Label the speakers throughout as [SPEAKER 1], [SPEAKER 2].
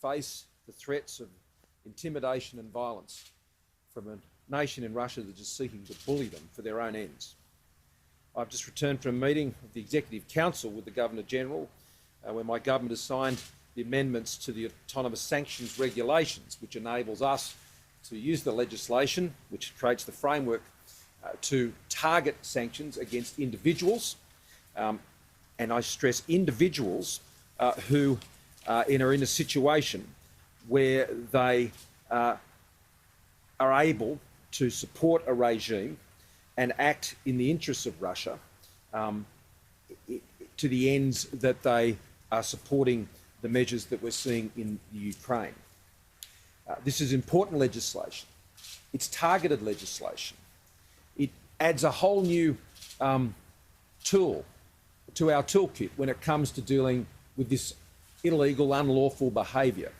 [SPEAKER 1] face the threats of intimidation and violence from a nation in Russia that is seeking to bully them for their own ends. I've just returned from a meeting of the Executive Council with the Governor-General, where my government has signed the amendments to the autonomous sanctions regulations, which enables us to use the legislation, which creates the framework to target sanctions against individuals, and I stress individuals who are in a situation where they are able to support a regime and act in the interests of Russia to the ends that they are supporting the measures that we're seeing in the Ukraine. This is important legislation. It's targeted legislation. It adds a whole new tool to our toolkit when it comes to dealing with this illegal, unlawful behaviour.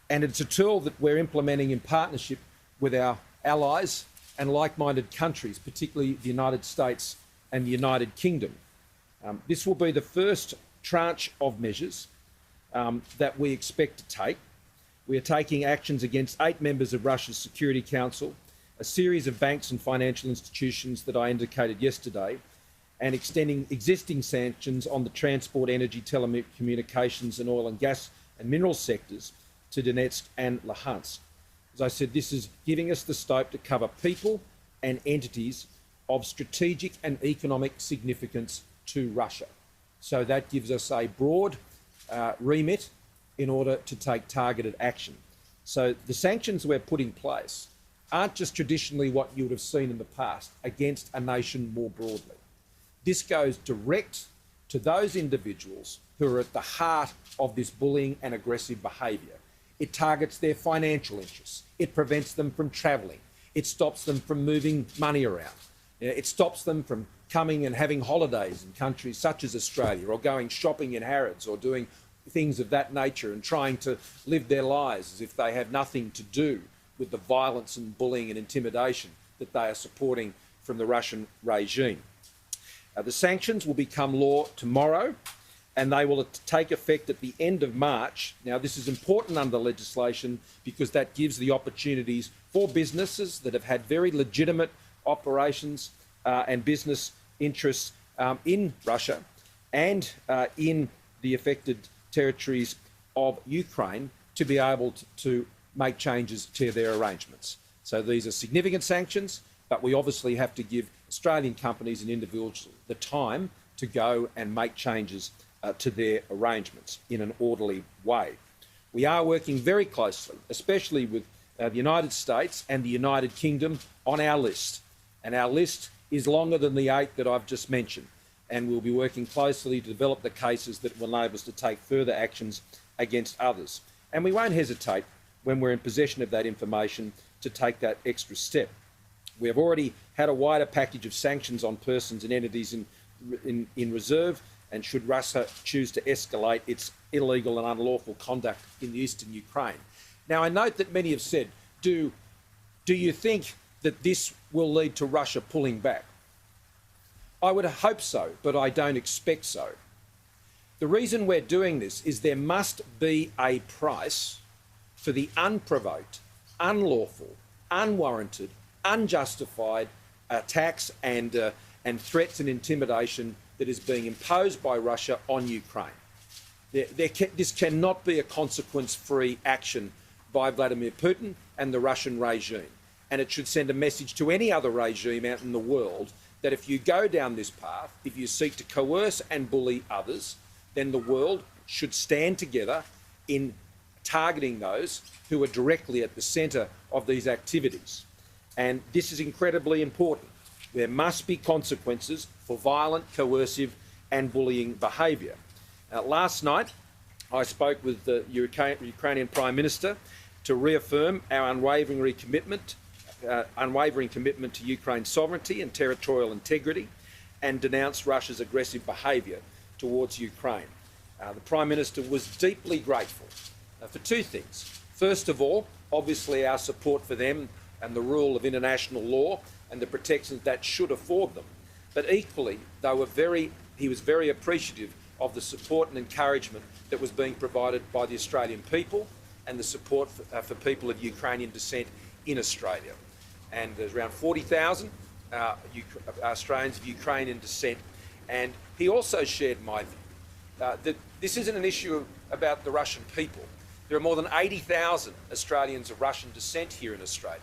[SPEAKER 1] And it's a tool that we're implementing in partnership with our allies and like-minded countries, particularly the United States and the United Kingdom. This will be the first tranche of measures that we expect to take. We are taking actions against 8 members of Russia's Security Council, a series of banks and financial institutions that I indicated yesterday, and extending existing sanctions on the transport, energy, telecommunications and oil and gas and mineral sectors to Donetsk and Luhansk. As I said, this is giving us the scope to cover people and entities of strategic and economic significance to Russia. So that gives us a broad remit in order to take targeted action. So the sanctions we're putting in place aren't just traditionally what you would have seen in the past against a nation more broadly. This goes direct to those individuals who are at the heart of this bullying and aggressive behaviour. It targets their financial interests. It prevents them from travelling. It stops them from moving money around. It stops them from coming and having holidays in countries such as Australia, or going shopping in Harrods, or doing things of that nature and trying to live their lives as if they have nothing to do with the violence and bullying and intimidation that they are supporting from the Russian regime. The sanctions will become law tomorrow, and they will take effect at the end of March. Now, this is important under legislation because that gives the opportunities for businesses that have had very legitimate operations and business interests in Russia and in the affected territories of Ukraine to be able to make changes to their arrangements. So these are significant sanctions, but we obviously have to give Australian companies and individuals the time to go and make changes to their arrangements in an orderly way. We are working very closely, especially with the United States and the United Kingdom, on our list. And our list is longer than the 8 that I've just mentioned. And we'll be working closely to develop the cases that will enable us to take further actions against others. And we won't hesitate when we're in possession of that information to take that extra step. We have already had a wider package of sanctions on persons and entities in reserve, and should Russia choose to escalate its illegal and unlawful conduct in the eastern Ukraine. Now, I note that many have said, do you think that this will lead to Russia pulling back? I would hope so, but I don't expect so. The reason we're doing this is there must be a price for the unprovoked, unlawful, unwarranted, unjustified attacks and threats and intimidation that is being imposed by Russia on Ukraine. This cannot be a consequence-free action by Vladimir Putin and the Russian regime. And it should send a message to any other regime out in the world that if you go down this path, if you seek to coerce and bully others, then the world should stand together in targeting those who are directly at the centre of these activities. And this is incredibly important. There must be consequences for violent, coercive and bullying behaviour. Last night, I spoke with the Ukrainian Prime Minister to reaffirm our unwavering commitment to Ukraine's sovereignty and territorial integrity, and denounce Russia's aggressive behaviour towards Ukraine. The Prime Minister was deeply grateful for 2 things. First of all, obviously our support for them and the rule of international law and the protections that should afford them. But equally, he was very appreciative of the support and encouragement that was being provided by the Australian people and the support for people of Ukrainian descent in Australia. And there's around 40,000 Australians of Ukrainian descent. And he also shared my view that this isn't an issue about the Russian people. There are more than 80,000 Australians of Russian descent here in Australia.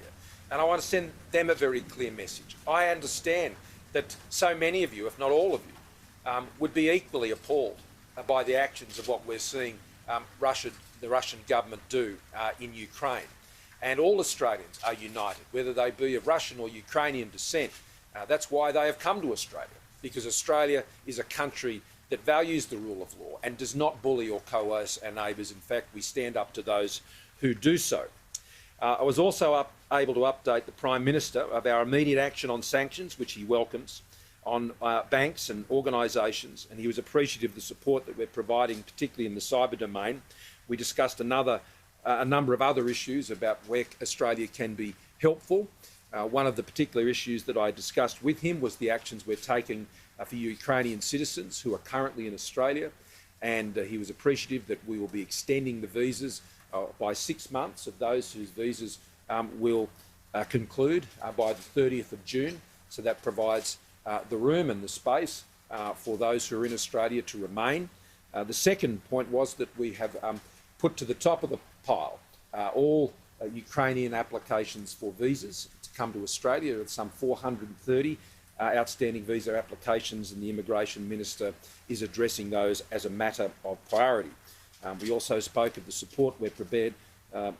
[SPEAKER 1] And I want to send them a very clear message. I understand that so many of you, if not all of you, would be equally appalled by the actions of what we're seeing the Russian government do in Ukraine. And all Australians are united, whether they be of Russian or Ukrainian descent. That's why they have come to Australia, because Australia is a country that values the rule of law and does not bully or coerce our neighbours. In fact, we stand up to those who do so. I was also able to update the Prime Minister of our immediate action on sanctions, which he welcomes, on banks and organisations, and he was appreciative of the support that we're providing, particularly in the cyber domain. We discussed a number of other issues about where Australia can be helpful. One of the particular issues that I discussed with him was the actions we're taking for Ukrainian citizens who are currently in Australia, and he was appreciative that we will be extending the visas by 6 months of those whose visas will conclude by the 30th of June. So that provides the room and the space for those who are in Australia to remain. The second point was that we have put to the top of the pile all Ukrainian applications for visas to come to Australia. There are some 430 outstanding visa applications, and the Immigration Minister is addressing those as a matter of priority. We also spoke of the support we're prepared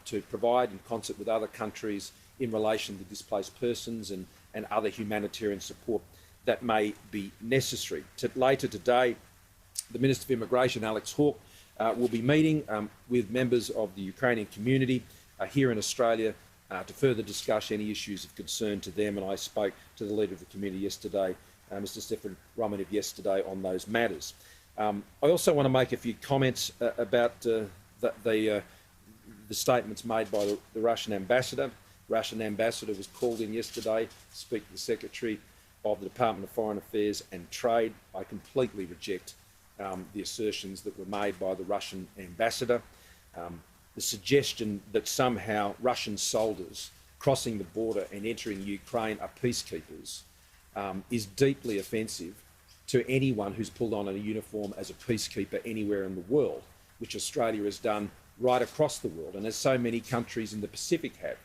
[SPEAKER 1] to provide in concert with other countries in relation to displaced persons and other humanitarian support that may be necessary. Later today, the Minister for Immigration, Alex Hawke, will be meeting with members of the Ukrainian community here in Australia to further discuss any issues of concern to them, and I spoke to the Leader of the community yesterday, Mr Stefan Romanev, yesterday on those matters. I also want to make a few comments about the statements made by the Russian ambassador. The Russian ambassador was called in yesterday to speak to the Secretary of the Department of Foreign Affairs and Trade. I completely reject the assertions that were made by the Russian ambassador. The suggestion that somehow Russian soldiers crossing the border and entering Ukraine are peacekeepers is deeply offensive to anyone who's pulled on a uniform as a peacekeeper anywhere in the world, which Australia has done right across the world, and as so many countries in the Pacific have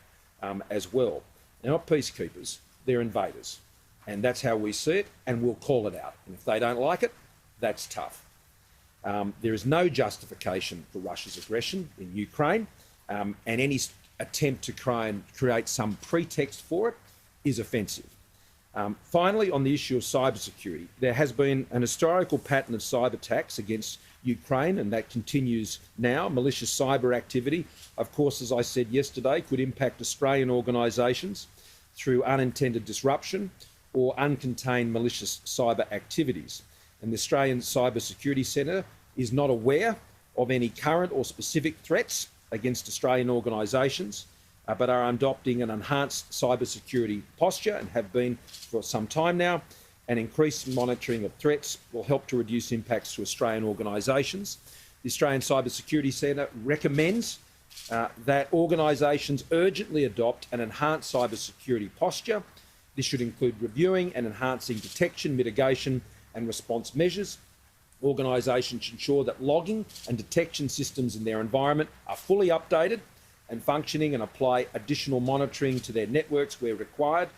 [SPEAKER 1] as well. They're not peacekeepers, they're invaders. And that's how we see it, and we'll call it out. And if they don't like it, that's tough. There is no justification for Russia's aggression in Ukraine, and any attempt to try and create some pretext for it is offensive. Finally, on the issue of cybersecurity, there has been an historical pattern of cyber attacks against Ukraine, and that continues now. Malicious cyber activity, of course, as I said yesterday, could impact Australian organisations through unintended disruption or uncontained malicious cyber activities. And the Australian Cyber Security Centre is not aware of any current or specific threats against Australian organisations, but are adopting an enhanced cybersecurity posture and have been for some time now. And increased monitoring of threats will help to reduce impacts to Australian organisations. The Australian Cyber Security Centre recommends that organisations urgently adopt an enhanced cybersecurity posture. This should include reviewing and enhancing detection, mitigation and response measures. Organisations should ensure that logging and detection systems in their environment are fully updated and functioning, and apply additional monitoring to their networks where required.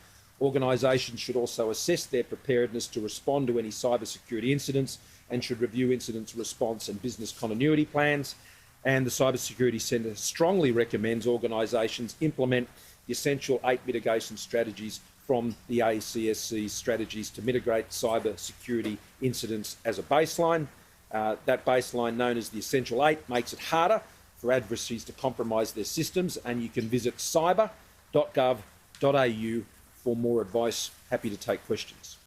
[SPEAKER 1] Organisations should also assess their preparedness to respond to any cybersecurity incidents and should review incident response and business continuity plans. And the Cybersecurity Centre strongly recommends organisations implement the essential 8 mitigation strategies from the ACSC's strategies to mitigate cyber security incidents as a baseline. That baseline, known as the Essential 8, makes it harder for adversaries to compromise their systems, and you can visit cyber.gov.au for more advice. Happy to take questions.